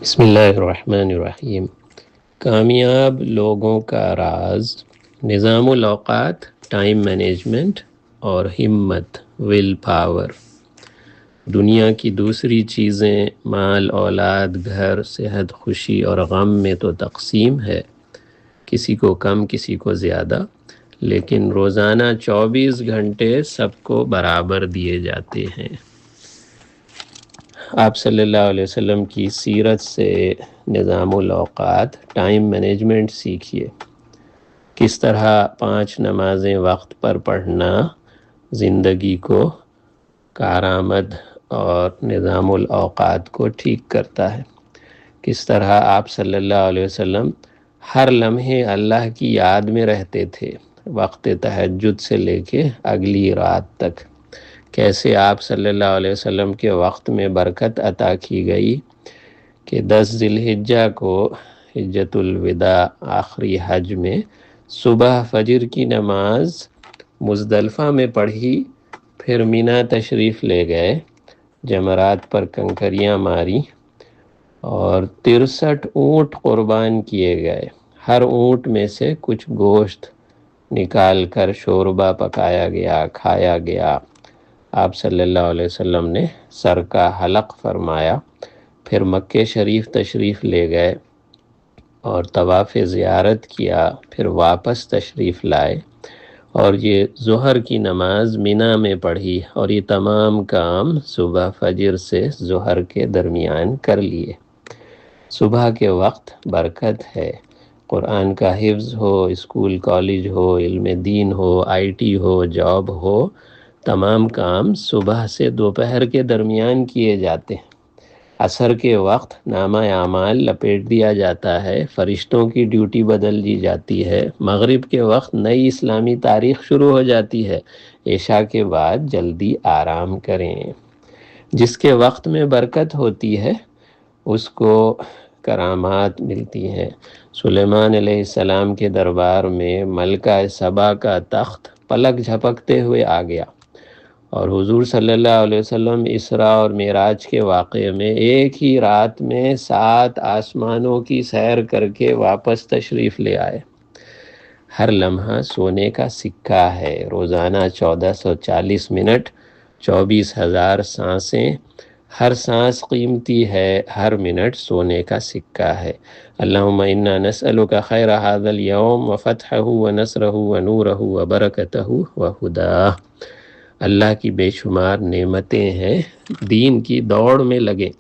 بسم اللہ الرحمن الرحیم۔ کامیاب لوگوں کا راز نظام الاوقات، ٹائم مینجمنٹ اور ہمت، ول پاور۔ دنیا کی دوسری چیزیں مال، اولاد، گھر، صحت، خوشی اور غم میں تو تقسیم ہے، کسی کو کم کسی کو زیادہ، لیکن روزانہ 24 گھنٹے سب کو برابر دیے جاتے ہیں۔ آپ صلی اللہ علیہ وسلم کی سیرت سے نظام الاوقات، ٹائم مینجمنٹ سیکھیے۔ کس طرح 5 نمازیں وقت پر پڑھنا زندگی کو کارآمد اور نظام الاوقات کو ٹھیک کرتا ہے۔ کس طرح آپ صلی اللہ علیہ وسلم ہر لمحے اللہ کی یاد میں رہتے تھے، وقت تہجد سے لے کے اگلی رات تک۔ کیسے آپ صلی اللہ علیہ وسلم کے وقت میں برکت عطا کی گئی کہ 10 ذی الحجہ کو، حجۃ الوداع، آخری حج میں صبح فجر کی نماز مزدلفہ میں پڑھی، پھر مینا تشریف لے گئے، جمرات پر کنکریاں ماری اور 63 اونٹ قربان کیے گئے۔ ہر اونٹ میں سے کچھ گوشت نکال کر شوربہ پکایا گیا، کھایا گیا۔ آپ صلی اللہ علیہ وسلم نے سر کا حلق فرمایا، پھر مکہ شریف تشریف لے گئے اور طواف زیارت کیا، پھر واپس تشریف لائے اور یہ ظہر کی نماز مینا میں پڑھی، اور یہ تمام کام صبح فجر سے ظہر کے درمیان کر لیے۔ صبح کے وقت برکت ہے، قرآن کا حفظ ہو، اسکول کالج ہو، علم دین ہو، آئی ٹی ہو، جاب ہو، تمام کام صبح سے دوپہر کے درمیان کیے جاتے ہیں۔ عصر کے وقت نامہ اعمال لپیٹ دیا جاتا ہے، فرشتوں کی ڈیوٹی بدل دی جاتی ہے۔ مغرب کے وقت نئی اسلامی تاریخ شروع ہو جاتی ہے۔ عشاء کے بعد جلدی آرام کریں۔ جس کے وقت میں برکت ہوتی ہے اس کو کرامات ملتی ہیں۔ سلیمان علیہ السلام کے دربار میں ملکہ سبا کا تخت پلک جھپکتے ہوئے آ گیا، اور حضور صلی اللہ علیہ وسلم اسراء اور معراج کے واقعے میں ایک ہی رات میں 7 آسمانوں کی سیر کر کے واپس تشریف لے آئے۔ ہر لمحہ سونے کا سکہ ہے، روزانہ 1440 منٹ، 24,000 سانسیں، ہر سانس قیمتی ہے، ہر منٹ سونے کا سکہ ہے۔ اللہم انا نسألک خیر ھذا اليوم وفتحہ ونصرہ ونورہ وبرکتہ وہداہ۔ اللہ کی بے شمار نعمتیں ہیں، دین کی دوڑ میں لگیں۔